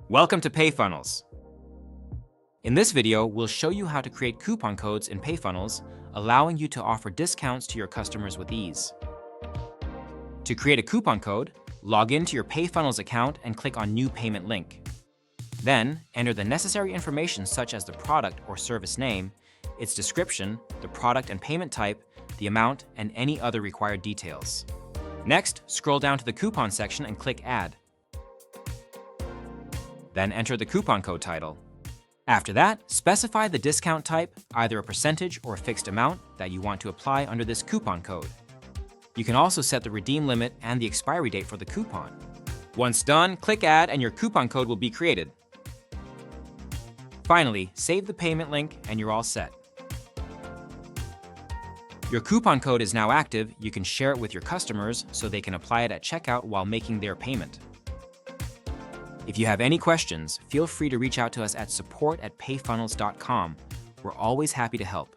Welcome to Payfunnels. In this video, we'll show you how to create coupon codes in Payfunnels, allowing you to offer discounts to your customers with ease. To create a coupon code, log into your Payfunnels account and click on New Payment Link. Then, enter the necessary information such as the product or service name, its description, the product and payment type, the amount, and any other required details. Next, scroll down to the coupon section and click Add. Then enter the coupon code title. After that, specify the discount type, either a percentage or a fixed amount that you want to apply under this coupon code. You can also set the redeem limit and the expiry date for the coupon. Once done, click Add and your coupon code will be created. Finally, save the payment link and you're all set. Your coupon code is now active. You can share it with your customers so they can apply it at checkout while making their payment. If you have any questions, feel free to reach out to us at support@payfunnels.com. We're always happy to help.